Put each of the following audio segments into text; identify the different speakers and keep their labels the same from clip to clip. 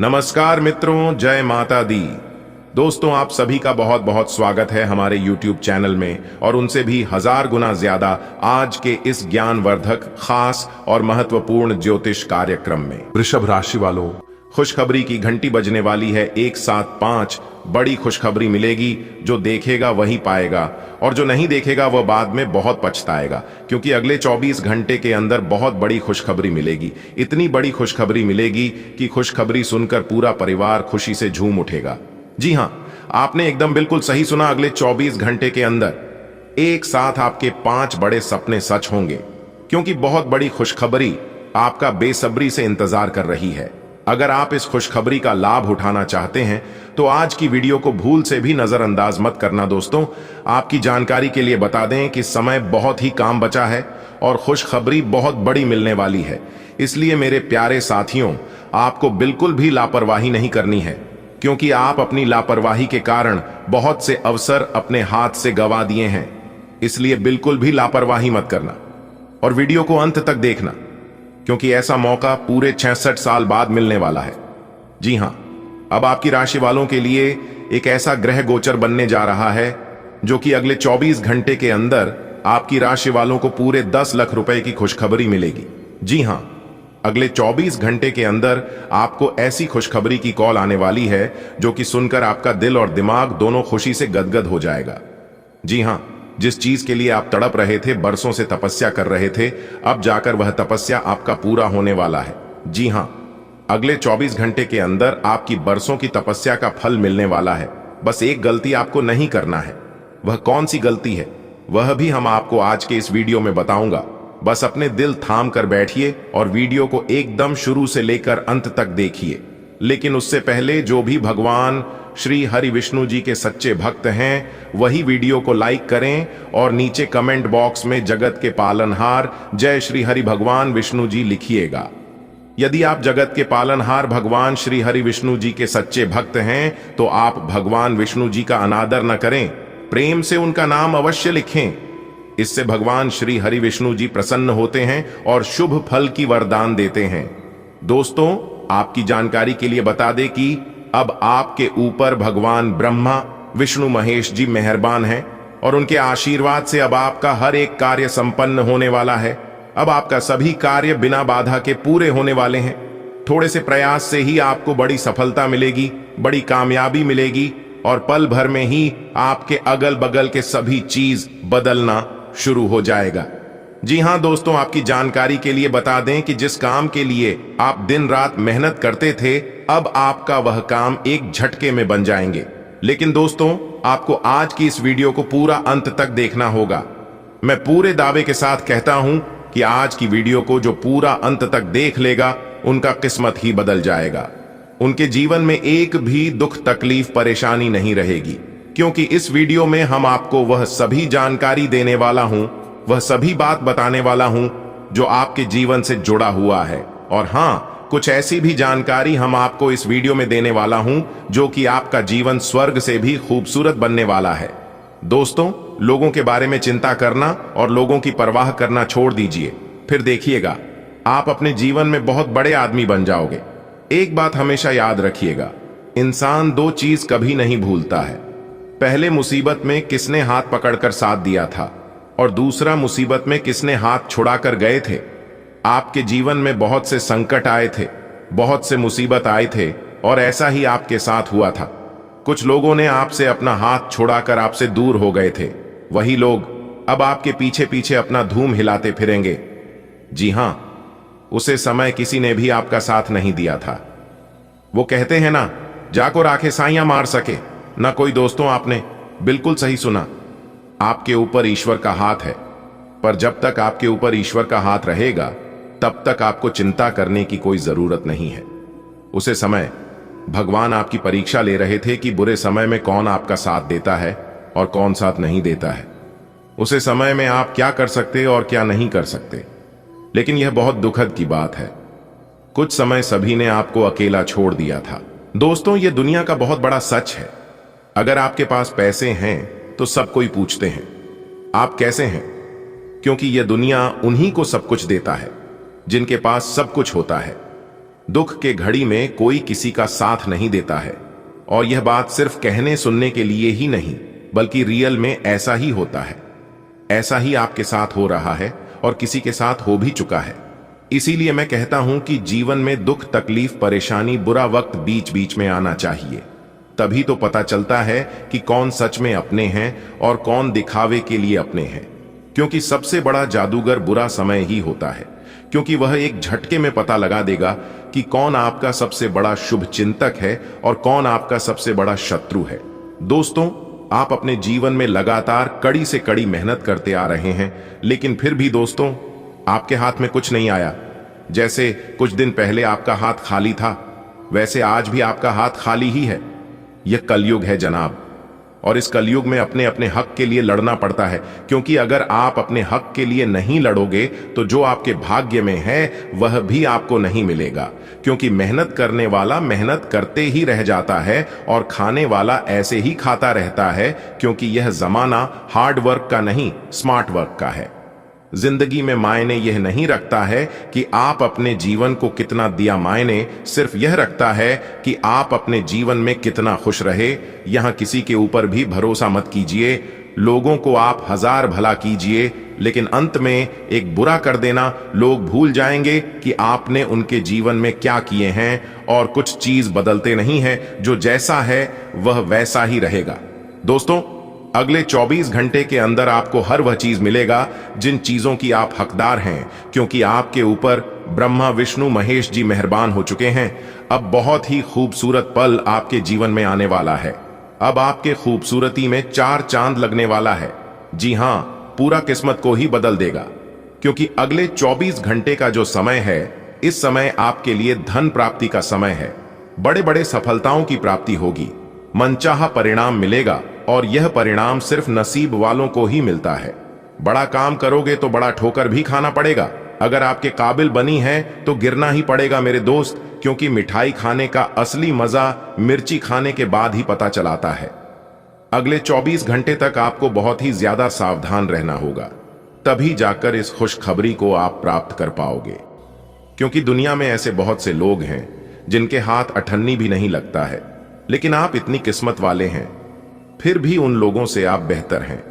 Speaker 1: नमस्कार मित्रों, जय माता दी। दोस्तों, आप सभी का बहुत बहुत स्वागत है हमारे YouTube चैनल में और उनसे भी 1000 गुना ज्यादा आज के इस ज्ञानवर्धक, खास और महत्वपूर्ण ज्योतिष कार्यक्रम में।
Speaker 2: वृषभ राशि वालों,
Speaker 1: खुशखबरी की घंटी बजने वाली है। 175 बड़ी खुशखबरी मिलेगी। जो देखेगा वही पाएगा और जो नहीं देखेगा वह बाद में बहुत पछताएगा, क्योंकि अगले 24 घंटे के अंदर बहुत बड़ी खुशखबरी मिलेगी। इतनी बड़ी खुशखबरी मिलेगी कि खुशखबरी सुनकर पूरा परिवार खुशी से झूम उठेगा। जी हां, आपने एकदम बिल्कुल सही सुना। अगले 24 घंटे के अंदर एक साथ आपके 5 बड़े सपने सच होंगे, क्योंकि बहुत बड़ी खुशखबरी आपका बेसब्री से इंतजार कर रही है। अगर आप इस खुशखबरी का लाभ उठाना चाहते हैं तो आज की वीडियो को भूल से भी नजरअंदाज मत करना। दोस्तों, आपकी जानकारी के लिए बता दें कि समय बहुत ही कम बचा है और खुशखबरी बहुत बड़ी मिलने वाली है। इसलिए मेरे प्यारे साथियों, आपको बिल्कुल भी लापरवाही नहीं करनी है, क्योंकि आप अपनी लापरवाही के कारण बहुत से अवसर अपने हाथ से गंवा दिए हैं। इसलिए बिल्कुल भी लापरवाही मत करना और वीडियो को अंत तक देखना, क्योंकि ऐसा मौका पूरे 66 साल बाद मिलने वाला है। जी हां, अब आपकी राशि वालों के लिए एक ऐसा ग्रह गोचर बनने जा रहा है जो कि अगले 24 घंटे के अंदर आपकी राशि वालों को पूरे 10 लाख रुपए की खुशखबरी मिलेगी। जी हां, अगले 24 घंटे के अंदर आपको ऐसी खुशखबरी की कॉल आने वाली है जो कि सुनकर आपका दिल और दिमाग दोनों खुशी से गदगद हो जाएगा। जी हां, जिस चीज के लिए आप तड़प रहे थे, बरसों से तपस्या कर रहे थे, अब जाकर वह तपस्या आपका पूरा होने वाला है। जी हां, अगले 24 घंटे के अंदर आपकी बरसों की तपस्या का फल मिलने वाला है। बस एक गलती आपको नहीं करना है। वह कौन सी गलती है, वह भी हम आपको आज के इस वीडियो में बताऊंगा। बस अपने दिल थाम कर बैठिए और वीडियो को एकदम शुरू से लेकर अंत तक देखिए। लेकिन उससे पहले जो भी भगवान श्री हरि विष्णु जी के सच्चे भक्त हैं, वही वीडियो को लाइक करें और नीचे कमेंट बॉक्स में जगत के पालनहार जय श्री हरि भगवान विष्णु जी लिखिएगा। यदि आप जगत के पालनहार भगवान श्री हरि विष्णु जी के सच्चे भक्त हैं तो आप भगवान विष्णु जी का अनादर न करें, प्रेम से उनका नाम अवश्य लिखें। इससे भगवान श्री हरि विष्णु जी प्रसन्न होते हैं और शुभ फल की वरदान देते हैं। दोस्तों, आपकी जानकारी के लिए बता दें कि अब आपके ऊपर भगवान ब्रह्मा विष्णु महेश जी मेहरबान हैं और उनके आशीर्वाद से अब आपका हर एक कार्य संपन्न होने वाला है। अब आपका सभी कार्य बिना बाधा के पूरे होने वाले हैं। थोड़े से प्रयास से ही आपको बड़ी सफलता मिलेगी, बड़ी कामयाबी मिलेगी और पल भर में ही आपके अगल बगल के सभी चीज बदलना शुरू हो जाएगा। जी हां दोस्तों, आपकी जानकारी के लिए बता दें कि जिस काम के लिए आप दिन रात मेहनत करते थे, अब आपका वह काम एक झटके में बन जाएंगे। लेकिन दोस्तों, आपको आज की इस वीडियो को पूरा अंत तक देखना होगा। मैं पूरे दावे के साथ कहता हूं कि आज की वीडियो को जो पूरा अंत तक देख लेगा, उनका किस्मत ही बदल जाएगा। उनके जीवन में एक भी दुख, तकलीफ, परेशानी नहीं रहेगी, क्योंकि इस वीडियो में हम आपको वह सभी जानकारी देने वाला हूं, वह सभी बात बताने वाला हूं जो आपके जीवन से जुड़ा हुआ है। और हां, कुछ ऐसी भी जानकारी हम आपको इस वीडियो में देने वाला हूं जो कि आपका जीवन स्वर्ग से भी खूबसूरत बनने वाला है। दोस्तों, लोगों के बारे में चिंता करना और लोगों की परवाह करना छोड़ दीजिए, फिर देखिएगा आप अपने जीवन में बहुत बड़े आदमी बन जाओगे। एक बात हमेशा याद रखिएगा, इंसान 2 चीज कभी नहीं भूलता है। पहले मुसीबत में किसने हाथ पकड़कर साथ दिया था और दूसरा मुसीबत में किसने हाथ छुड़ाकर गए थे। आपके जीवन में बहुत से संकट आए थे, बहुत से मुसीबत आए थे और ऐसा ही आपके साथ हुआ था। कुछ लोगों ने आपसे अपना हाथ छुड़ाकर आपसे दूर हो गए थे। वही लोग अब आपके पीछे पीछे अपना धूम हिलाते फिरेंगे। जी हां, उसे समय किसी ने भी आपका साथ नहीं दिया था। वो कहते हैं ना, जाको राखे साइयां मार सके ना कोई। दोस्तों, आपने बिल्कुल सही सुना। आपके ऊपर ईश्वर का हाथ है, पर जब तक आपके ऊपर ईश्वर का हाथ रहेगा तब तक आपको चिंता करने की कोई जरूरत नहीं है। उसे समय भगवान आपकी परीक्षा ले रहे थे कि बुरे समय में कौन आपका साथ देता है और कौन साथ नहीं देता है। उसे समय में आप क्या कर सकते और क्या नहीं कर सकते। लेकिन यह बहुत दुखद की बात है, कुछ समय सभी ने आपको अकेला छोड़ दिया था। दोस्तों, यह दुनिया का बहुत बड़ा सच है। अगर आपके पास पैसे हैं तो सब कोई पूछते हैं आप कैसे हैं, क्योंकि यह दुनिया उन्हीं को सब कुछ देता है जिनके पास सब कुछ होता है। दुख के घड़ी में कोई किसी का साथ नहीं देता है, और यह बात सिर्फ कहने सुनने के लिए ही नहीं बल्कि रियल में ऐसा ही होता है। ऐसा ही आपके साथ हो रहा है और किसी के साथ हो भी चुका है। इसीलिए मैं कहता हूं कि जीवन में दुख, तकलीफ, परेशानी, बुरा वक्त बीच बीच में आना चाहिए। तभी तो पता चलता है कि कौन सच में अपने हैं और कौन दिखावे के लिए अपने हैं। क्योंकि सबसे बड़ा जादूगर बुरा समय ही होता है, क्योंकि वह एक झटके में पता लगा देगा कि कौन आपका सबसे बड़ा शुभ चिंतक है और कौन आपका सबसे बड़ा शत्रु है। दोस्तों, आप अपने जीवन में लगातार कड़ी से कड़ी मेहनत करते आ रहे हैं, लेकिन फिर भी दोस्तों आपके हाथ में कुछ नहीं आया। जैसे कुछ दिन पहले आपका हाथ खाली था, वैसे आज भी आपका हाथ खाली ही है। यह कलयुग है जनाब, और इस कलयुग में अपने अपने हक के लिए लड़ना पड़ता है। क्योंकि अगर आप अपने हक के लिए नहीं लड़ोगे तो जो आपके भाग्य में है वह भी आपको नहीं मिलेगा। क्योंकि मेहनत करने वाला मेहनत करते ही रह जाता है और खाने वाला ऐसे ही खाता रहता है, क्योंकि यह जमाना हार्ड वर्क का नहीं, स्मार्ट वर्क का है। जिंदगी में मायने यह नहीं रखता है कि आप अपने जीवन को कितना दिया, मायने सिर्फ यह रखता है कि आप अपने जीवन में कितना खुश रहे। यहां किसी के ऊपर भी भरोसा मत कीजिए। लोगों को आप हजार भला कीजिए, लेकिन अंत में एक बुरा कर देना, लोग भूल जाएंगे कि आपने उनके जीवन में क्या किए हैं, और कुछ चीज बदलते नहीं है। जो जैसा है वह वैसा ही रहेगा। दोस्तों, अगले 24 घंटे के अंदर आपको हर वह चीज मिलेगा जिन चीजों की आप हकदार हैं, क्योंकि आपके ऊपर ब्रह्मा, विष्णु, महेश जी मेहरबान हो चुके हैं। अब बहुत ही खूबसूरत पल आपके जीवन में आने वाला है। अब आपके खूबसूरती में 4 चांद लगने वाला है। जी हां, पूरा किस्मत को ही बदल देगा। क्योंकि अगले 24 घंटे का जो समय है, इस समय आपके लिए धन प्राप्ति का समय है। बड़े बड़े सफलताओं की प्राप्ति होगी, मनचाहा परिणाम मिलेगा, और यह परिणाम सिर्फ नसीब वालों को ही मिलता है। बड़ा काम करोगे तो बड़ा ठोकर भी खाना पड़ेगा। अगर आपके काबिल बनी है तो गिरना ही पड़ेगा मेरे दोस्त, क्योंकि मिठाई खाने का असली मजा मिर्ची खाने के बाद ही पता चलाता है। अगले 24 घंटे तक आपको बहुत ही ज्यादा सावधान रहना होगा, तभी जाकर इस खुशखबरी को आप प्राप्त कर पाओगे। क्योंकि दुनिया में ऐसे बहुत से लोग हैं जिनके हाथ अठन्नी भी नहीं लगता है, लेकिन आप इतनी किस्मत वाले हैं, फिर भी उन लोगों से आप बेहतर हैं।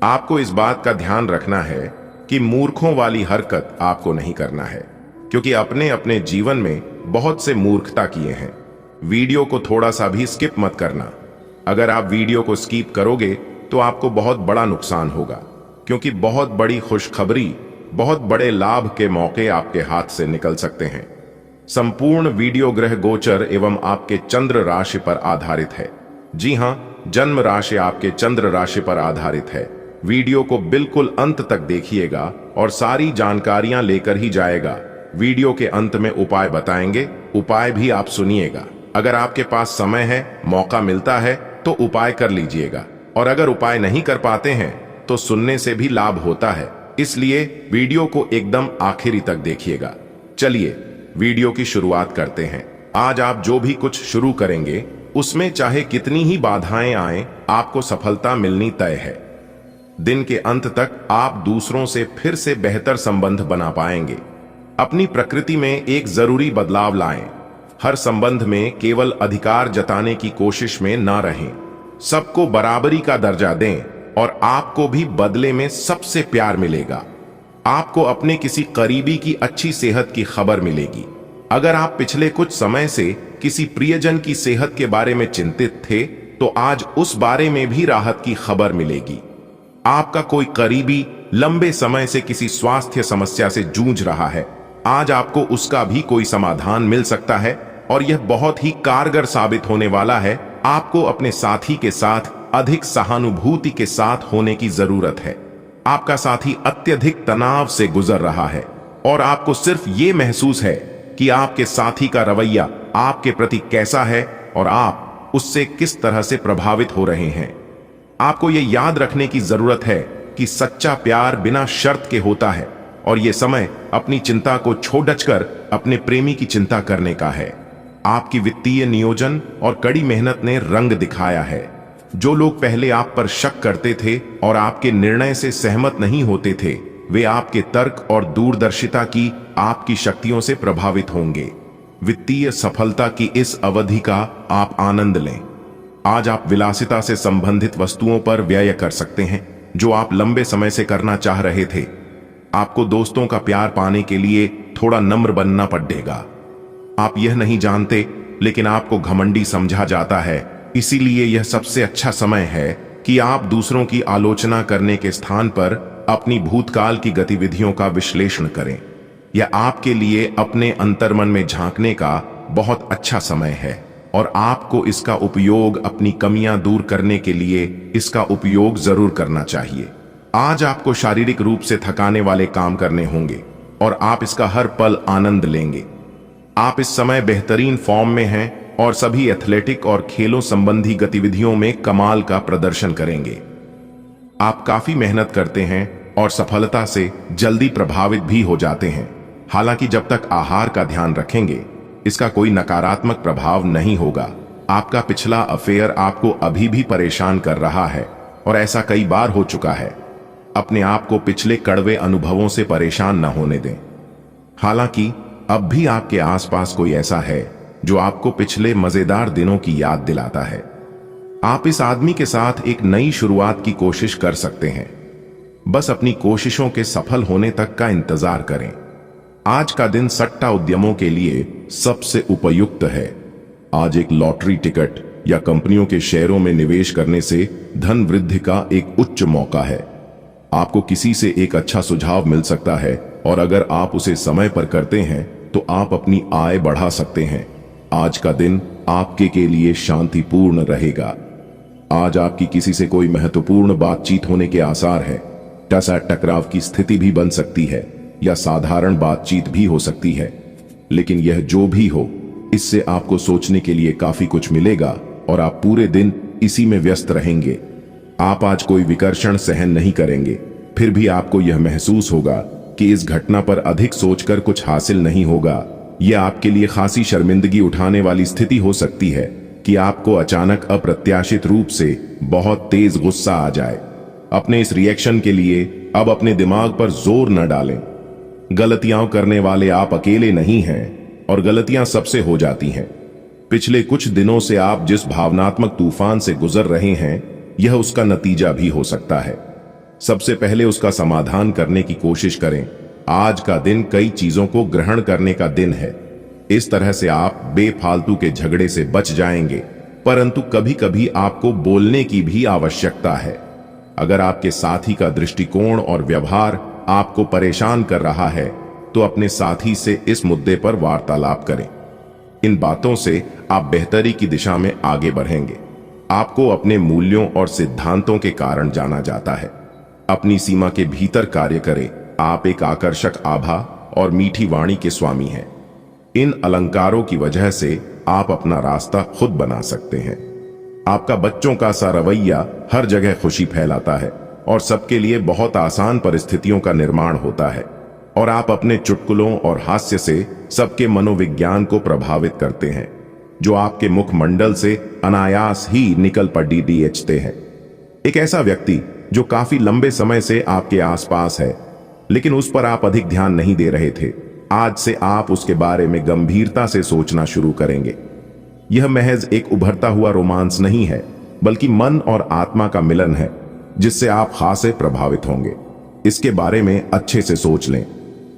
Speaker 1: आपको इस बात का ध्यान रखना है कि मूर्खों वाली हरकत आपको नहीं करना है, क्योंकि अपने अपने जीवन में बहुत से मूर्खता किए हैं। वीडियो को थोड़ा सा भी स्किप मत करना। अगर आप वीडियो को स्किप करोगे तो आपको बहुत बड़ा नुकसान होगा, क्योंकि बहुत बड़ी खुशखबरी, बहुत बड़े लाभ के मौके आपके हाथ से निकल सकते हैं। संपूर्ण वीडियो ग्रह गोचर एवं आपके चंद्र राशि पर आधारित है। जी हां, जन्म राशि आपके चंद्र राशि पर आधारित है। वीडियो को बिल्कुल अंत तक देखिएगा और सारी जानकारियां लेकर ही जाएगा। वीडियो के अंत में उपाय बताएंगे, उपाय भी आप सुनिएगा। अगर आपके पास समय है, मौका मिलता है तो उपाय कर लीजिएगा, और अगर उपाय नहीं कर पाते हैं तो सुनने से भी लाभ होता है। इसलिए वीडियो को एकदम आखिरी तक देखिएगा। चलिए वीडियो की शुरुआत करते हैं। आज आप जो भी कुछ शुरू करेंगे उसमें चाहे कितनी ही बाधाएं आए, आपको सफलता मिलनी तय है। दिन के अंत तक आप दूसरों से फिर से बेहतर संबंध बना पाएंगे। अपनी प्रकृति में एक जरूरी बदलाव लाएं। हर संबंध में केवल अधिकार जताने की कोशिश में ना रहें। सबको बराबरी का दर्जा दें, और आपको भी बदले में सबसे प्यार मिलेगा। आपको अपने किसी करीबी की अच्छी सेहत की खबर मिलेगी। अगर आप पिछले कुछ समय से किसी प्रियजन की सेहत के बारे में चिंतित थे, तो आज उस बारे में भी राहत की खबर मिलेगी। आपका कोई करीबी लंबे समय से किसी स्वास्थ्य समस्या से जूझ रहा है, आज आपको उसका भी कोई समाधान मिल सकता है, और यह बहुत ही कारगर साबित होने वाला है। आपको अपने साथी के साथ अधिक सहानुभूति के साथ होने की जरूरत है। आपका साथी अत्यधिक तनाव से गुजर रहा है, और आपको सिर्फ ये महसूस है कि आपके साथी का रवैया आपके प्रति कैसा है और आप उससे किस तरह से प्रभावित हो रहे हैं। आपको यह याद रखने की जरूरत है कि सच्चा प्यार बिना शर्त के होता है, और यह समय अपनी चिंता को छोड़कर अपने प्रेमी की चिंता करने का है। आपकी वित्तीय नियोजन और कड़ी मेहनत ने रंग दिखाया है। जो लोग पहले आप पर शक करते थे और आपके निर्णय से सहमत नहीं होते थे, वे आपके तर्क और दूरदर्शिता की, आपकी शक्तियों से प्रभावित होंगे। वित्तीय सफलता की इस अवधि का आप आनंद लें। आज आप विलासिता से संबंधित वस्तुओं पर व्यय कर सकते हैं जो आप लंबे समय से करना चाह रहे थे। आपको दोस्तों का प्यार पाने के लिए थोड़ा नम्र बनना पड़ेगा। आप यह नहीं जानते, लेकिन आपको घमंडी समझा जाता है, इसीलिए यह सबसे अच्छा समय है कि आप दूसरों की आलोचना करने के स्थान पर अपनी भूतकाल की गतिविधियों का विश्लेषण करें। यह आपके लिए अपने अंतर्मन में झांकने का बहुत अच्छा समय है और आपको इसका उपयोग अपनी कमियां दूर करने के लिए इसका उपयोग जरूर करना चाहिए। आज आपको शारीरिक रूप से थकाने वाले काम करने होंगे और आप इसका हर पल आनंद लेंगे। आप इस समय बेहतरीन फॉर्म में हैं और सभी एथलेटिक और खेलों संबंधी गतिविधियों में कमाल का प्रदर्शन करेंगे। आप काफी मेहनत करते हैं और सफलता से जल्दी प्रभावित भी हो जाते हैं। हालांकि जब तक आहार का ध्यान रखेंगे, इसका कोई नकारात्मक प्रभाव नहीं होगा। आपका पिछला अफेयर आपको अभी भी परेशान कर रहा है और ऐसा कई बार हो चुका है। अपने आप को पिछले कड़वे अनुभवों से परेशान न होने दें। हालांकि अब भी आपके आसपास कोई ऐसा है जो आपको पिछले मजेदार दिनों की याद दिलाता है। आप इस आदमी के साथ एक नई शुरुआत की कोशिश कर सकते हैं। बस अपनी कोशिशों के सफल होने तक का इंतजार करें। आज का दिन सट्टा उद्यमों के लिए सबसे उपयुक्त है। आज एक लॉटरी टिकट या कंपनियों के शेयरों में निवेश करने से धन वृद्धि का एक उच्च मौका है। आपको किसी से एक अच्छा सुझाव मिल सकता है और अगर आप उसे समय पर करते हैं तो आप अपनी आय बढ़ा सकते हैं। आज का दिन आपके के लिए शांतिपूर्ण रहेगा। आज आपकी किसी से कोई महत्वपूर्ण बातचीत होने के आसार है। टकराव की स्थिति भी बन सकती है या साधारण बातचीत भी हो सकती है, लेकिन यह जो भी हो, इससे आपको सोचने के लिए काफी कुछ मिलेगा और आप पूरे दिन इसी में व्यस्त रहेंगे। आप आज कोई विकर्षण सहन नहीं करेंगे, फिर भी आपको यह महसूस होगा कि इस घटना पर अधिक सोचकर कुछ हासिल नहीं होगा। यह आपके लिए खासी शर्मिंदगी उठाने वाली स्थिति हो सकती है कि आपको अचानक अप्रत्याशित रूप से बहुत तेज गुस्सा आ जाए। अपने इस रिएक्शन के लिए अब अपने दिमाग पर जोर न डालें। गलतियां करने वाले आप अकेले नहीं हैं और गलतियां सबसे हो जाती हैं। पिछले कुछ दिनों से आप जिस भावनात्मक तूफान से गुजर रहे हैं, यह उसका नतीजा भी हो सकता है। सबसे पहले उसका समाधान करने की कोशिश करें। आज का दिन कई चीजों को ग्रहण करने का दिन है। इस तरह से आप बेफालतू के झगड़े से बच जाएंगे, परंतु कभी कभी आपको बोलने की भी आवश्यकता है। अगर आपके साथी का दृष्टिकोण और व्यवहार आपको परेशान कर रहा है, तो अपने साथी से इस मुद्दे पर वार्तालाप करें। इन बातों से आप बेहतरी की दिशा में आगे बढ़ेंगे। आपको अपने मूल्यों और सिद्धांतों के कारण जाना जाता है। अपनी सीमा के भीतर कार्य करें। आप एक आकर्षक आभा और मीठी वाणी के स्वामी हैं। इन अलंकारों की वजह से आप अपना रास्ता खुद बना सकते हैं। आपका बच्चों का सा रवैया हर जगह खुशी फैलाता है और सबके लिए बहुत आसान परिस्थितियों का निर्माण होता है, और आप अपने चुटकुलों और हास्य से सबके मनोविज्ञान को प्रभावित करते हैं, जो आपके मुखमंडल से अनायास ही निकल पड़ते हैं। एक ऐसा व्यक्ति जो काफी लंबे समय से आपके आसपास है, लेकिन उस पर आप अधिक ध्यान नहीं दे रहे थे, आज से आप उसके बारे में गंभीरता से सोचना शुरू करेंगे। यह महज एक उभरता हुआ रोमांस नहीं है, बल्कि मन और आत्मा का मिलन है, जिससे आप खासे प्रभावित होंगे। इसके बारे में अच्छे से सोच लें,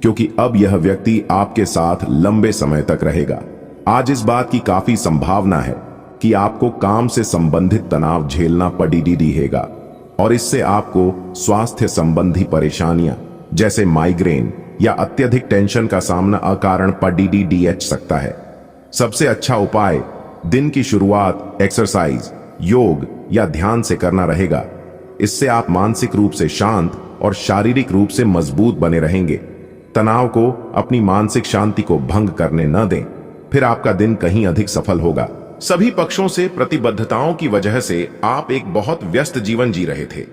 Speaker 1: क्योंकि अब यह व्यक्ति आपके साथ लंबे समय तक रहेगा। आज इस बात की काफी संभावना है कि आपको काम से संबंधित तनाव झेलना पड़ेगा और इससे आपको स्वास्थ्य संबंधी परेशानियां जैसे माइग्रेन या अत्यधिक टेंशन का सामना अकारण पड़ सकता है। सबसे अच्छा उपाय दिन की शुरुआत एक्सरसाइज, योग या ध्यान से करना रहेगा। इससे आप मानसिक रूप से शांत और शारीरिक रूप से मजबूत बने रहेंगे। तनाव को अपनी मानसिक शांति को भंग करने न दें, फिर आपका दिन कहीं अधिक सफल होगा। सभी पक्षों से प्रतिबद्धताओं की वजह से आप एक बहुत व्यस्त जीवन जी रहे थे।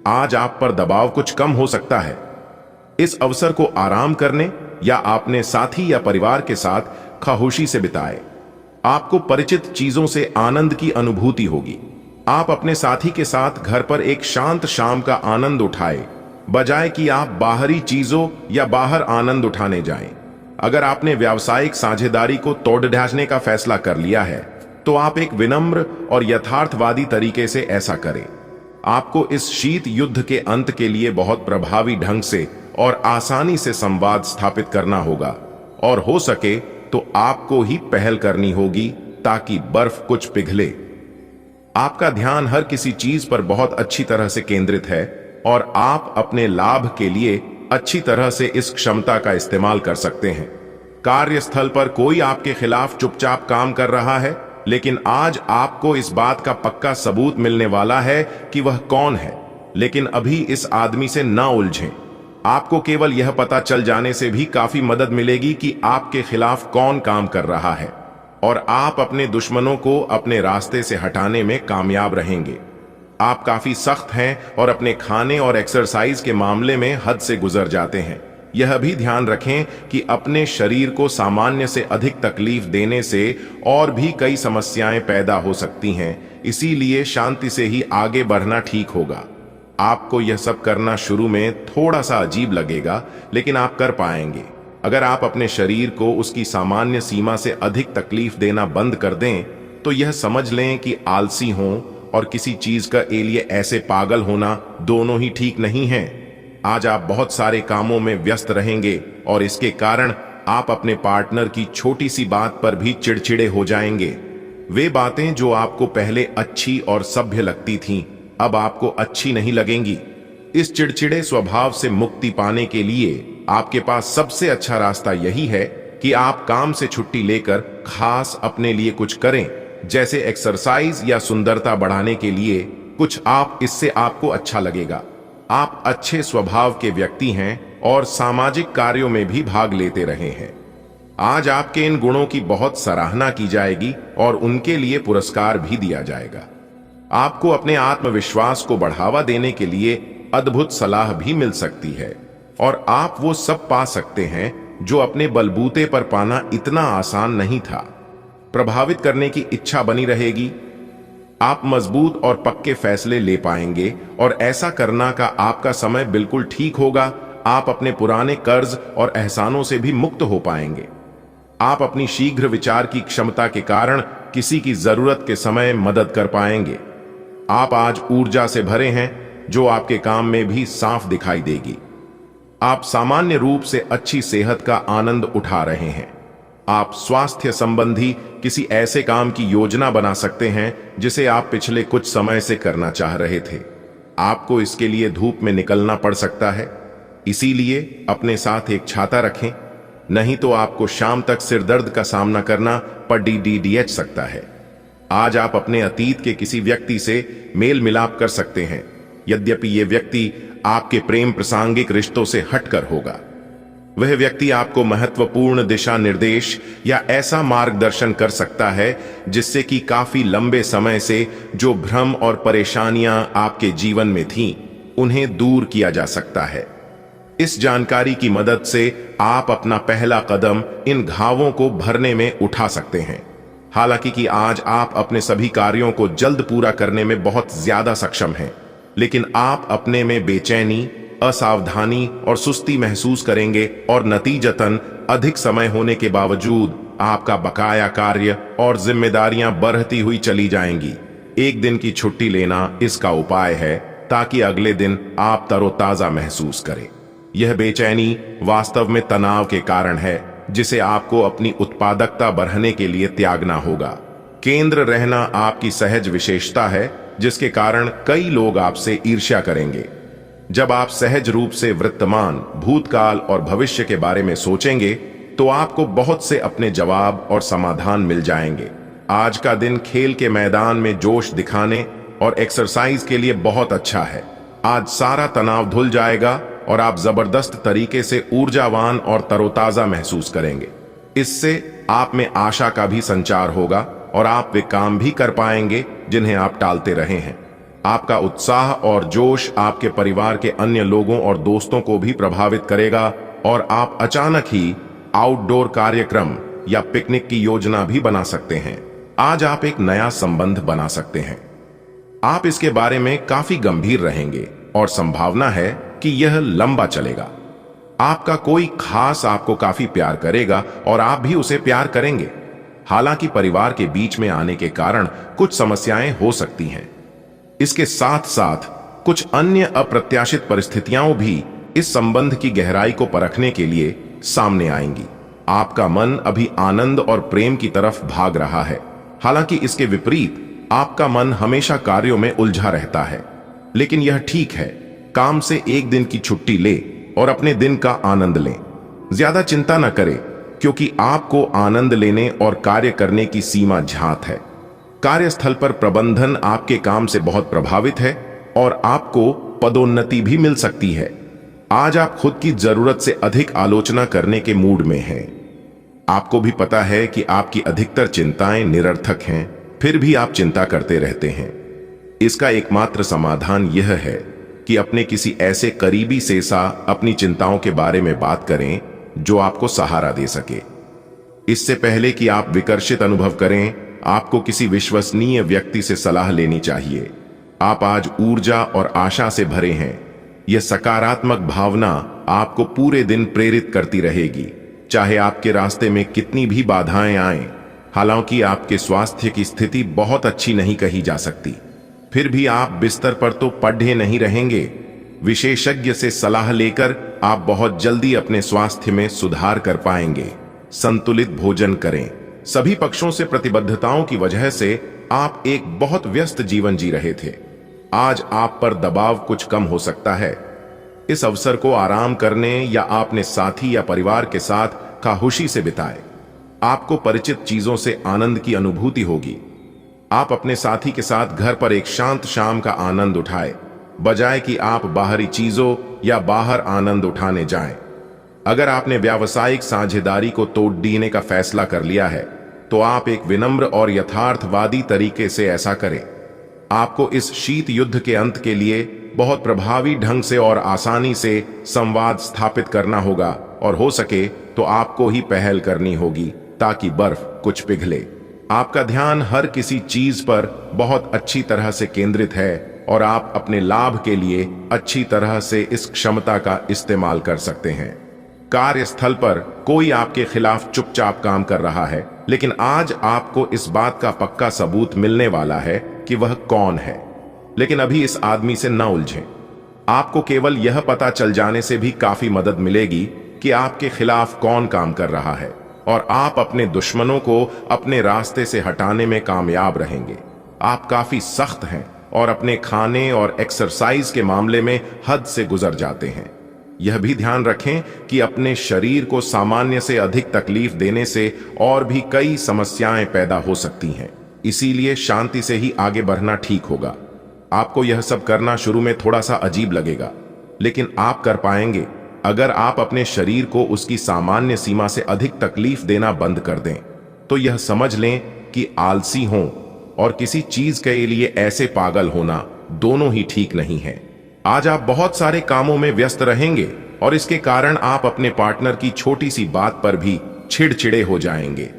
Speaker 1: आज आप पर दबाव कुछ कम हो सकता है। इस अवसर को आराम करने या अपने साथी या परिवार के साथ खामोशी से बिताएं। आपको परिचित चीजों से आनंद की अनुभूति होगी। आप अपने साथी के साथ घर पर एक शांत शाम का आनंद उठाएं, बजाय कि आप बाहरी चीजों या बाहर आनंद उठाने जाएं। अगर आपने व्यावसायिक साझेदारी को तोड़ ढांचने का फैसला कर लिया है तो आप एक विनम्र और यथार्थवादी तरीके से ऐसा करें। आपको इस शीत युद्ध के अंत के लिए बहुत प्रभावी ढंग से और आसानी से संवाद स्थापित करना होगा, और हो सके तो आपको ही पहल करनी होगी ताकि बर्फ कुछ पिघले। आपका ध्यान हर किसी चीज पर बहुत अच्छी तरह से केंद्रित है और आप अपने लाभ के लिए अच्छी तरह से इस क्षमता का इस्तेमाल कर सकते हैं। कार्यस्थल पर कोई आपके खिलाफ चुपचाप काम कर रहा है, लेकिन आज आपको इस बात का पक्का सबूत मिलने वाला है कि वह कौन है। लेकिन अभी इस आदमी से ना उलझें। आपको केवल यह पता चल जाने से भी काफी मदद मिलेगी कि आपके खिलाफ कौन काम कर रहा है, और आप अपने दुश्मनों को अपने रास्ते से हटाने में कामयाब रहेंगे। आप काफी सख्त हैं और अपने खाने और एक्सरसाइज के मामले में हद से गुजर जाते हैं। यह भी ध्यान रखें कि अपने शरीर को सामान्य से अधिक तकलीफ देने से और भी कई समस्याएं पैदा हो सकती हैं, इसीलिए शांति से ही आगे बढ़ना ठीक होगा। आपको यह सब करना शुरू में थोड़ा सा अजीब लगेगा, लेकिन आप कर पाएंगे। अगर आप अपने शरीर को उसकी सामान्य सीमा से अधिक तकलीफ देना बंद कर दें तो यह समझ लें कि आलसी हों और किसी चीज का लिए ऐसे पागल होना दोनों ही ठीक नहीं है। आज आप बहुत सारे कामों में व्यस्त रहेंगे और इसके कारण आप अपने पार्टनर की छोटी सी बात पर भी चिड़चिड़े हो जाएंगे। वे बातें जो आपको पहले अच्छी और सभ्य लगती थीं, अब आपको अच्छी नहीं लगेंगी। इस चिड़चिड़े स्वभाव से मुक्ति पाने के लिए आपके पास सबसे अच्छा रास्ता यही है कि आप काम से छुट्टी लेकर खास अपने लिए कुछ करें, जैसे एक्सरसाइज या सुंदरता बढ़ाने के लिए कुछ। इससे आपको अच्छा लगेगा। आप अच्छे स्वभाव के व्यक्ति हैं और सामाजिक कार्यों में भी भाग लेते रहे हैं। आज आपके इन गुणों की बहुत सराहना की जाएगी और उनके लिए पुरस्कार भी दिया जाएगा। आपको अपने आत्मविश्वास को बढ़ावा देने के लिए अद्भुत सलाह भी मिल सकती है, और आप वो सब पा सकते हैं जो अपने बलबूते पर पाना इतना आसान नहीं था। प्रभावित करने की इच्छा बनी रहेगी। आप मजबूत और पक्के फैसले ले पाएंगे और ऐसा करना का आपका समय बिल्कुल ठीक होगा। आप अपने पुराने कर्ज और एहसानों से भी मुक्त हो पाएंगे। आप अपनी शीघ्र विचार की क्षमता के कारण किसी की जरूरत के समय मदद कर पाएंगे। आप आज ऊर्जा से भरे हैं जो आपके काम में भी साफ दिखाई देगी। आप सामान्य रूप से अच्छी सेहत का आनंद उठा रहे हैं। आप स्वास्थ्य संबंधी किसी ऐसे काम की योजना बना सकते हैं जिसे आप पिछले कुछ समय से करना चाह रहे थे। आपको इसके लिए धूप में निकलना पड़ सकता है, इसीलिए अपने साथ एक छाता रखें, नहीं तो आपको शाम तक सिरदर्द का सामना करना पड़ सकता है। आज आप अपने अतीत के किसी व्यक्ति से मेल मिलाप कर सकते हैं, यद्यपि यह व्यक्ति आपके प्रेम प्रासंगिक रिश्तों से हटकर होगा। वह व्यक्ति आपको महत्वपूर्ण दिशा निर्देश या ऐसा मार्गदर्शन कर सकता है जिससे कि काफी लंबे समय से जो भ्रम और परेशानियां आपके जीवन में थीं, उन्हें दूर किया जा सकता है। इस जानकारी की मदद से आप अपना पहला कदम इन घावों को भरने में उठा सकते हैं। हालांकि कि आज आप अपने सभी कार्यों को जल्द पूरा करने में बहुत ज्यादा सक्षम हैं, लेकिन आप अपने में बेचैनी, असावधानी और सुस्ती महसूस करेंगे, और नतीजतन अधिक समय होने के बावजूद आपका बकाया कार्य और जिम्मेदारियां बढ़ती हुई चली जाएंगी। एक दिन की छुट्टी लेना इसका उपाय है ताकि अगले दिन आप तरोताजा महसूस करें। यह बेचैनी वास्तव में तनाव के कारण है जिसे आपको अपनी उत्पादकता बढ़ाने के लिए त्यागना होगा। केंद्र रहना आपकी सहज विशेषता है जिसके कारण कई लोग आपसे ईर्ष्या करेंगे। जब आप सहज रूप से वर्तमान, भूतकाल और भविष्य के बारे में सोचेंगे तो आपको बहुत से अपने जवाब और समाधान मिल जाएंगे। आज का दिन खेल के मैदान में जोश दिखाने और एक्सरसाइज के लिए बहुत अच्छा है। आज सारा तनाव धुल जाएगा और आप जबरदस्त तरीके से ऊर्जावान और तरोताजा महसूस करेंगे। इससे आप में आशा का भी संचार होगा और आप वे काम भी कर पाएंगे जिन्हें आप टालते रहे हैं। आपका उत्साह और जोश आपके परिवार के अन्य लोगों और दोस्तों को भी प्रभावित करेगा और आप अचानक ही आउटडोर कार्यक्रम या पिकनिक की योजना भी बना सकते हैं। आज आप एक नया संबंध बना सकते हैं। आप इसके बारे में काफी गंभीर रहेंगे और संभावना है कि यह लंबा चलेगा। आपका कोई खास आपको काफी प्यार करेगा और आप भी उसे प्यार करेंगे। हालांकि परिवार के बीच में आने के कारण कुछ समस्याएं हो सकती हैं। इसके साथ साथ कुछ अन्य अप्रत्याशित परिस्थितियां भी इस संबंध की गहराई को परखने के लिए सामने आएंगी। आपका मन अभी आनंद और प्रेम की तरफ भाग रहा है। हालांकि इसके विपरीत आपका मन हमेशा कार्यों में उलझा रहता है। लेकिन यह ठीक है, काम से एक दिन की छुट्टी ले और अपने दिन का आनंद लें। ज्यादा चिंता न करें, क्योंकि आपको आनंद लेने और कार्य करने की सीमा ज्ञात है। कार्यस्थल पर प्रबंधन आपके काम से बहुत प्रभावित है और आपको पदोन्नति भी मिल सकती है। आज आप खुद की जरूरत से अधिक आलोचना करने के मूड में हैं। आपको भी पता है कि आपकी अधिकतर चिंताएं निरर्थक हैं, फिर भी आप चिंता करते रहते हैं। इसका एकमात्र समाधान यह है कि अपने किसी ऐसे करीबी से अपनी चिंताओं के बारे में बात करें जो आपको सहारा दे सके। इससे पहले कि आप विकर्षित अनुभव करें, आपको किसी विश्वसनीय व्यक्ति से सलाह लेनी चाहिए। आप आज ऊर्जा और आशा से भरे हैं। यह सकारात्मक भावना आपको पूरे दिन प्रेरित करती रहेगी, चाहे आपके रास्ते में कितनी भी बाधाएं आएं। हालांकि आपके स्वास्थ्य की स्थिति बहुत अच्छी नहीं कही जा सकती, फिर भी आप बिस्तर पर तो पड़े नहीं रहेंगे। विशेषज्ञ से सलाह लेकर आप बहुत जल्दी अपने स्वास्थ्य में सुधार कर पाएंगे। संतुलित भोजन करें। सभी पक्षों से प्रतिबद्धताओं की वजह से आप एक बहुत व्यस्त जीवन जी रहे थे। आज आप पर दबाव कुछ कम हो सकता है। इस अवसर को आराम करने या अपने साथी या परिवार के साथ खामोशी से बिताएं। आपको परिचित चीजों से आनंद की अनुभूति होगी। आप अपने साथी के साथ घर पर एक शांत शाम का आनंद उठाएं, बजाय कि आप बाहरी चीजों या बाहर आनंद उठाने जाएं। अगर आपने व्यावसायिक साझेदारी को तोड़ देने का फैसला कर लिया है, तो आप एक विनम्र और यथार्थवादी तरीके से ऐसा करें। आपको इस शीत युद्ध के अंत के लिए बहुत प्रभावी ढंग से और आसानी से संवाद स्थापित करना होगा, और हो सके तो आपको ही पहल करनी होगी ताकि बर्फ कुछ पिघले। आपका ध्यान हर किसी चीज पर बहुत अच्छी तरह से केंद्रित है और आप अपने लाभ के लिए अच्छी तरह से इस क्षमता का इस्तेमाल कर सकते हैं। कार्यस्थल पर कोई आपके खिलाफ चुपचाप काम कर रहा है, लेकिन आज आपको इस बात का पक्का सबूत मिलने वाला है कि वह कौन है। लेकिन अभी इस आदमी से न उलझें। आपको केवल यह पता चल जाने से भी काफी मदद मिलेगी कि आपके खिलाफ कौन काम कर रहा है, और आप अपने दुश्मनों को अपने रास्ते से हटाने में कामयाब रहेंगे। आप काफी सख्त हैं और अपने खाने और एक्सरसाइज के मामले में हद से गुजर जाते हैं। यह भी ध्यान रखें कि अपने शरीर को सामान्य से अधिक तकलीफ देने से और भी कई समस्याएं पैदा हो सकती हैं। इसीलिए शांति से ही आगे बढ़ना ठीक होगा। आपको यह सब करना शुरू में थोड़ा सा अजीब लगेगा, लेकिन आप कर पाएंगे अगर आप अपने शरीर को उसकी सामान्य सीमा से अधिक तकलीफ देना बंद कर दें। तो यह समझ लें कि आलसी हों और किसी चीज के लिए ऐसे पागल होना दोनों ही ठीक नहीं है। आज आप बहुत सारे कामों में व्यस्त रहेंगे और इसके कारण आप अपने पार्टनर की छोटी सी बात पर भी चिड़चिड़े हो जाएंगे।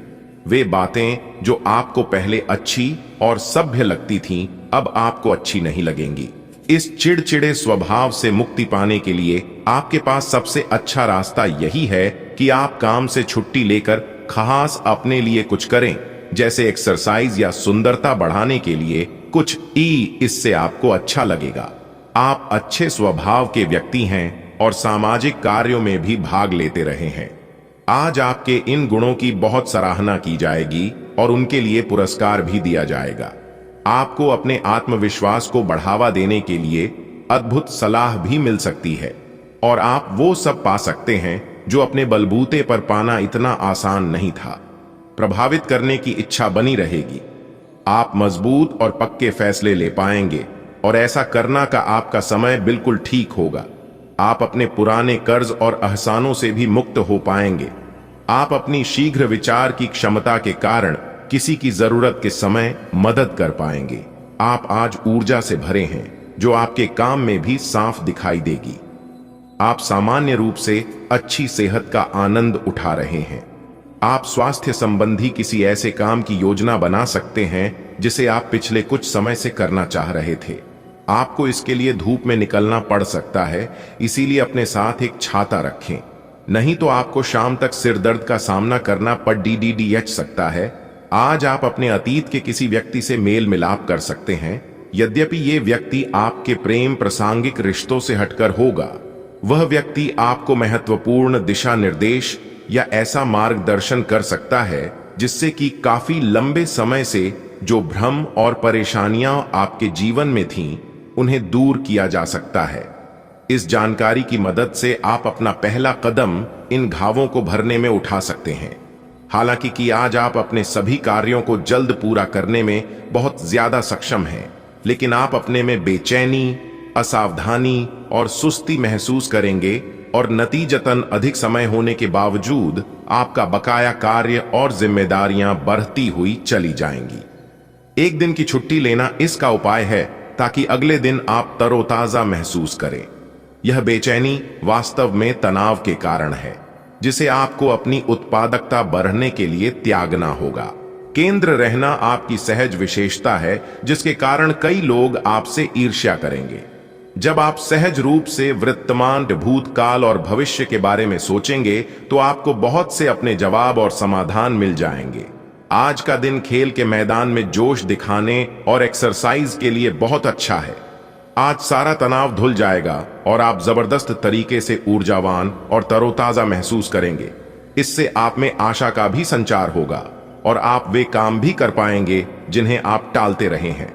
Speaker 1: वे बातें जो आपको पहले अच्छी और सभ्य लगती थीं, अब आपको अच्छी नहीं लगेंगी। इस चिड़चिड़े स्वभाव से मुक्ति पाने के लिए आपके पास सबसे अच्छा रास्ता यही है कि आप काम से छुट्टी लेकर खास अपने लिए कुछ करें, जैसे एक्सरसाइज या सुंदरता बढ़ाने के लिए कुछ। इससे आपको अच्छा लगेगा। आप अच्छे स्वभाव के व्यक्ति हैं और सामाजिक कार्यों में भी भाग लेते रहे हैं। आज आपके इन गुणों की बहुत सराहना की जाएगी और उनके लिए पुरस्कार भी दिया जाएगा। आपको अपने आत्मविश्वास को बढ़ावा देने के लिए अद्भुत सलाह भी मिल सकती है, और आप वो सब पा सकते हैं जो अपने बलबूते पर पाना इतना आसान नहीं था। प्रभावित करने की इच्छा बनी रहेगी। आप मजबूत और पक्के फैसले ले पाएंगे, और ऐसा करना का आपका समय बिल्कुल ठीक होगा। आप अपने पुराने कर्ज और एहसानों से भी मुक्त हो पाएंगे। आप अपनी शीघ्र विचार की क्षमता के कारण किसी की जरूरत के समय मदद कर पाएंगे। आप आज ऊर्जा से भरे हैं जो आपके काम में भी साफ दिखाई देगी। आप सामान्य रूप से अच्छी सेहत का आनंद उठा रहे हैं। आप स्वास्थ्य संबंधी किसी ऐसे काम की योजना बना सकते हैं जिसे आप पिछले कुछ समय से करना चाह रहे थे। आपको इसके लिए धूप में निकलना पड़ सकता है, इसीलिए अपने साथ एक छाता रखें, नहीं तो आपको शाम तक सिर दर्द का सामना करना पड़ सकता है। आज आप अपने अतीत के किसी व्यक्ति से मेल मिलाप कर सकते हैं, यद्यपि ये व्यक्ति आपके प्रेम प्रासंगिक रिश्तों से हटकर होगा। वह व्यक्ति आपको महत्वपूर्ण दिशा निर्देश या ऐसा मार्गदर्शन कर सकता है जिससे कि काफी लंबे समय से जो भ्रम और परेशानियां आपके जीवन में थीं, उन्हें दूर किया जा सकता है। इस जानकारी की मदद से आप अपना पहला कदम इन घावों को भरने में उठा सकते हैं। हालांकि कि आज आप अपने सभी कार्यों को जल्द पूरा करने में बहुत ज्यादा सक्षम हैं, लेकिन आप अपने में बेचैनी, असावधानी और सुस्ती महसूस करेंगे और नतीजतन अधिक समय होने के बावजूद आपका बकाया कार्य और जिम्मेदारियां बढ़ती हुई चली जाएंगी। एक दिन की छुट्टी लेना इसका उपाय है ताकि अगले दिन आप तरोताजा महसूस करें। यह बेचैनी वास्तव में तनाव के कारण है, जिसे आपको अपनी उत्पादकता बढ़ाने के लिए त्यागना होगा। केंद्र रहना आपकी सहज विशेषता है, जिसके कारण कई लोग आपसे ईर्ष्या करेंगे। जब आप सहज रूप से वर्तमान, भूतकाल और भविष्य के बारे में सोचेंगे तो आपको बहुत से अपने जवाब और समाधान मिल जाएंगे। आज का दिन खेल के मैदान में जोश दिखाने और एक्सरसाइज के लिए बहुत अच्छा है। आज सारा तनाव धुल जाएगा और आप जबरदस्त तरीके से ऊर्जावान और तरोताजा महसूस करेंगे। इससे आप में आशा का भी संचार होगा और आप वे काम भी कर पाएंगे जिन्हें आप टालते रहे हैं।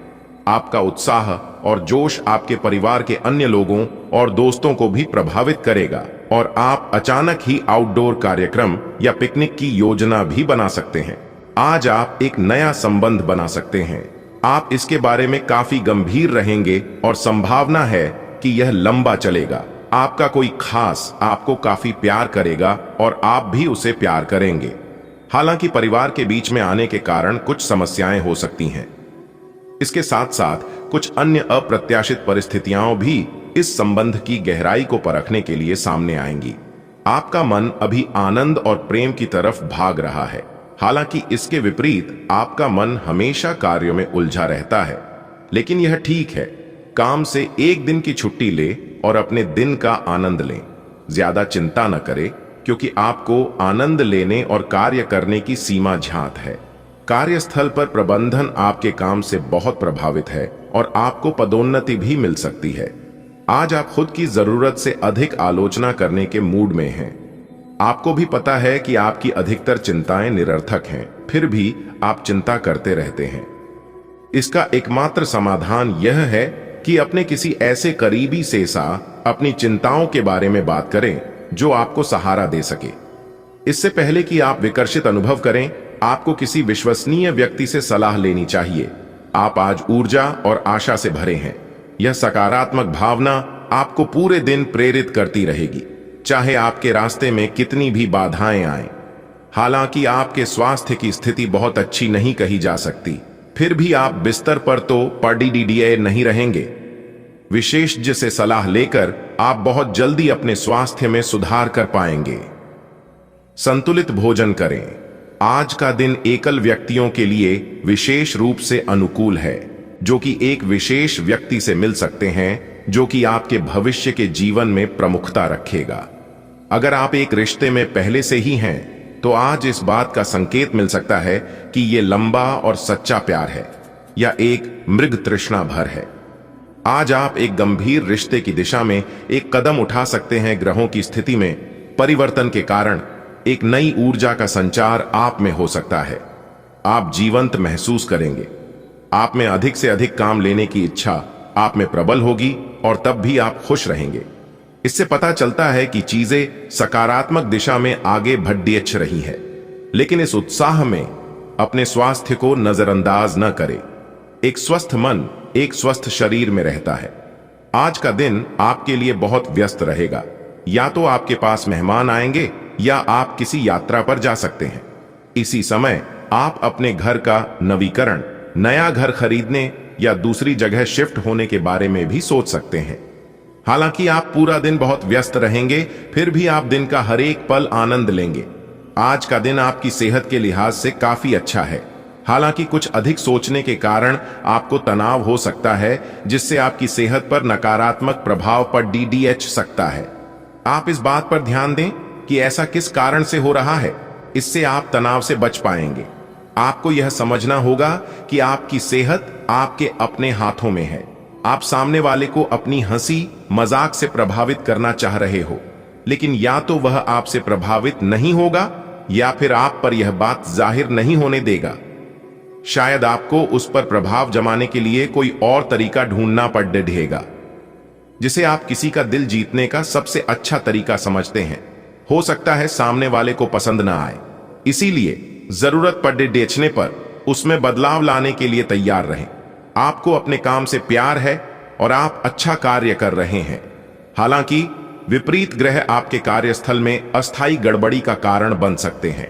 Speaker 1: आपका उत्साह और जोश आपके परिवार के अन्य लोगों और दोस्तों को भी प्रभावित करेगा और आप अचानक ही आउटडोर कार्यक्रम या पिकनिक की योजना भी बना सकते हैं। आज आप एक नया संबंध बना सकते हैं। आप इसके बारे में काफी गंभीर रहेंगे और संभावना है कि यह लंबा चलेगा। आपका कोई खास आपको काफी प्यार करेगा और आप भी उसे प्यार करेंगे। हालांकि परिवार के बीच में आने के कारण कुछ समस्याएं हो सकती हैं। इसके साथ साथ कुछ अन्य अप्रत्याशित परिस्थितियां भी इस संबंध की गहराई को परखने के लिए सामने आएंगी। आपका मन अभी आनंद और प्रेम की तरफ भाग रहा है, हालांकि इसके विपरीत आपका मन हमेशा कार्यों में उलझा रहता है। लेकिन यह ठीक है, काम से एक दिन की छुट्टी ले और अपने दिन का आनंद लें। ज्यादा चिंता न करें, क्योंकि आपको आनंद लेने और कार्य करने की सीमा ज्ञात है। कार्यस्थल पर प्रबंधन आपके काम से बहुत प्रभावित है और आपको पदोन्नति भी मिल सकती है। आज आप खुद की जरूरत से अधिक आलोचना करने के मूड में हैं। आपको भी पता है कि आपकी अधिकतर चिंताएं निरर्थक हैं, फिर भी आप चिंता करते रहते हैं। इसका एकमात्र समाधान यह है कि अपने किसी ऐसे करीबी से अपनी चिंताओं के बारे में बात करें जो आपको सहारा दे सके। इससे पहले कि आप विकर्षित अनुभव करें, आपको किसी विश्वसनीय व्यक्ति से सलाह लेनी चाहिए। आप आज ऊर्जा और आशा से भरे हैं। यह सकारात्मक भावना आपको पूरे दिन प्रेरित करती रहेगी, चाहे आपके रास्ते में कितनी भी बाधाएं आएं। हालांकि आपके स्वास्थ्य की स्थिति बहुत अच्छी नहीं कही जा सकती, फिर भी आप बिस्तर पर तो पड़े नहीं रहेंगे। विशेषज्ञ से सलाह लेकर आप बहुत जल्दी अपने स्वास्थ्य में सुधार कर पाएंगे। संतुलित भोजन करें। आज का दिन एकल व्यक्तियों के लिए विशेष रूप से अनुकूल है, जो कि एक विशेष व्यक्ति से मिल सकते हैं जो कि आपके भविष्य के जीवन में प्रमुखता रखेगा। अगर आप एक रिश्ते में पहले से ही हैं, तो आज इस बात का संकेत मिल सकता है कि यह लंबा और सच्चा प्यार है या एक मृग तृष्णा भर है। आज आप एक गंभीर रिश्ते की दिशा में एक कदम उठा सकते हैं। ग्रहों की स्थिति में परिवर्तन के कारण एक नई ऊर्जा का संचार आप में हो सकता है। आप जीवंत महसूस करेंगे। आप में अधिक से अधिक काम लेने की इच्छा आप में प्रबल होगी और तब भी आप खुश रहेंगे। इससे पता चलता है कि चीजें सकारात्मक दिशा में आगे बढ़ रही है। लेकिन इस उत्साह में अपने स्वास्थ्य को नजरअंदाज न करें। एक स्वस्थ मन एक स्वस्थ शरीर में रहता है। आज का दिन आपके लिए बहुत व्यस्त रहेगा। या तो आपके पास मेहमान आएंगे या आप किसी यात्रा पर जा सकते हैं। इसी समय आप अपने घर का नवीकरण, नया घर खरीदने या दूसरी जगह शिफ्ट होने के बारे में भी सोच सकते हैं। हालांकि आप पूरा दिन बहुत व्यस्त रहेंगे, फिर भी आप दिन का हर एक पल आनंद लेंगे। आज का दिन आपकी सेहत के लिहाज से काफी अच्छा है। हालांकि कुछ अधिक सोचने के कारण आपको तनाव हो सकता है, जिससे आपकी सेहत पर नकारात्मक प्रभाव पड़ सकता है। आप इस बात पर ध्यान दें कि ऐसा किस कारण से हो रहा है, इससे आप तनाव से बच पाएंगे। आपको यह समझना होगा कि आपकी सेहत आपके अपने हाथों में है। आप सामने वाले को अपनी हंसी मजाक से प्रभावित करना चाह रहे हो, लेकिन या तो वह आपसे प्रभावित नहीं होगा या फिर आप पर यह बात जाहिर नहीं होने देगा। शायद आपको उस पर प्रभाव जमाने के लिए कोई और तरीका ढूंढना पड़ेगा, जिसे आप किसी का दिल जीतने का सबसे अच्छा तरीका समझते हैं। हो सकता है सामने वाले को पसंद ना आए, इसीलिए जरूरत पड़ने पर उसमें बदलाव लाने के लिए तैयार रहें। आपको अपने काम से प्यार है और आप अच्छा कार्य कर रहे हैं। हालांकि विपरीत ग्रह आपके कार्यस्थल में अस्थायी गड़बड़ी का कारण बन सकते हैं।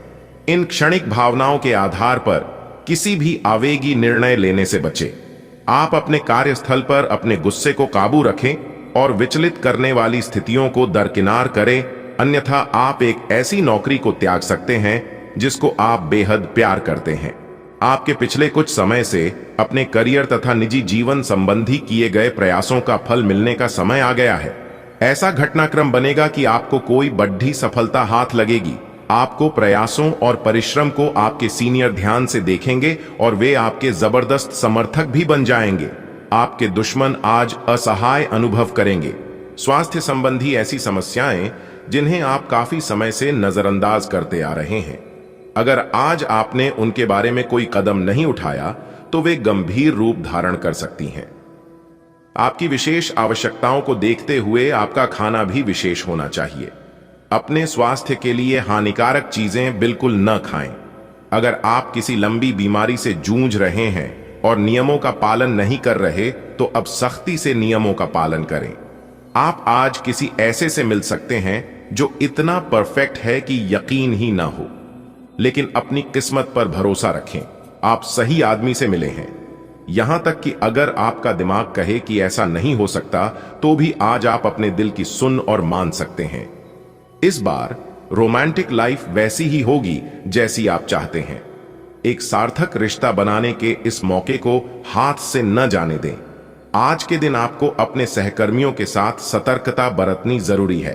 Speaker 1: इन क्षणिक भावनाओं के आधार पर किसी भी आवेगी निर्णय लेने से बचें। आप अपने कार्यस्थल पर अपने गुस्से को काबू रखें और विचलित करने वाली स्थितियों को दरकिनार करें, अन्यथा आप एक ऐसी नौकरी को त्याग सकते हैं जिसको आप बेहद प्यार करते हैं। आपके पिछले कुछ समय से अपने करियर तथा निजी जीवन संबंधी किए गए प्रयासों का फल मिलने का समय आ गया है। ऐसा घटनाक्रम बनेगा कि आपको कोई बड़ी सफलता हाथ लगेगी। आपको प्रयासों और परिश्रम को आपके सीनियर ध्यान से देखेंगे और वे आपके जबरदस्त समर्थक भी बन जाएंगे। आपके दुश्मन आज असहाय अनुभव करेंगे। स्वास्थ्य संबंधी ऐसी समस्याएं जिन्हें आप काफी समय से नजरअंदाज करते आ रहे हैं, अगर आज आपने उनके बारे में कोई कदम नहीं उठाया तो वे गंभीर रूप धारण कर सकती हैं। आपकी विशेष आवश्यकताओं को देखते हुए आपका खाना भी विशेष होना चाहिए। अपने स्वास्थ्य के लिए हानिकारक चीजें बिल्कुल न खाएं। अगर आप किसी लंबी बीमारी से जूझ रहे हैं और नियमों का पालन नहीं कर रहे तो अब सख्ती से नियमों का पालन करें। आप आज किसी ऐसे से मिल सकते हैं जो इतना परफेक्ट है कि यकीन ही ना हो, लेकिन अपनी किस्मत पर भरोसा रखें, आप सही आदमी से मिले हैं। यहां तक कि अगर आपका दिमाग कहे कि ऐसा नहीं हो सकता, तो भी आज आप अपने दिल की सुन और मान सकते हैं। इस बार रोमांटिक लाइफ वैसी ही होगी जैसी आप चाहते हैं। एक सार्थक रिश्ता बनाने के इस मौके को हाथ से न जाने दें। आज के दिन आपको अपने सहकर्मियों के साथ सतर्कता बरतनी जरूरी है।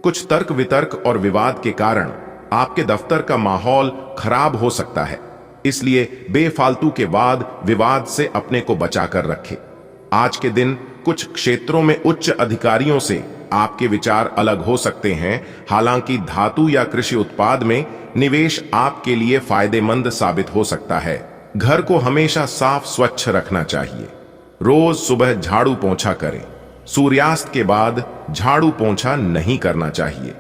Speaker 1: कुछ तर्क वितर्क और विवाद के कारण आपके दफ्तर का माहौल खराब हो सकता है, इसलिए बेफालतू के वाद विवाद से अपने को बचाकर रखें। आज के दिन कुछ क्षेत्रों में उच्च अधिकारियों से आपके विचार अलग हो सकते हैं। हालांकि धातु या कृषि उत्पाद में निवेश आपके लिए फायदेमंद साबित हो सकता है। घर को हमेशा साफ स्वच्छ रखना चाहिए। रोज सुबह झाड़ू पोंछा करें। सूर्यास्त के बाद झाड़ू पोंछा नहीं करना चाहिए।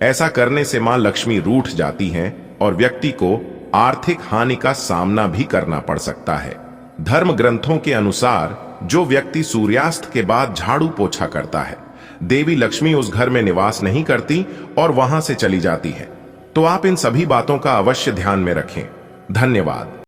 Speaker 1: ऐसा करने से मां लक्ष्मी रूठ जाती हैं और व्यक्ति को आर्थिक हानि का सामना भी करना पड़ सकता है। धर्म ग्रंथों के अनुसार जो व्यक्ति सूर्यास्त के बाद झाड़ू पोछा करता है, देवी लक्ष्मी उस घर में निवास नहीं करती और वहां से चली जाती है। तो आप इन सभी बातों का अवश्य ध्यान में रखें। धन्यवाद।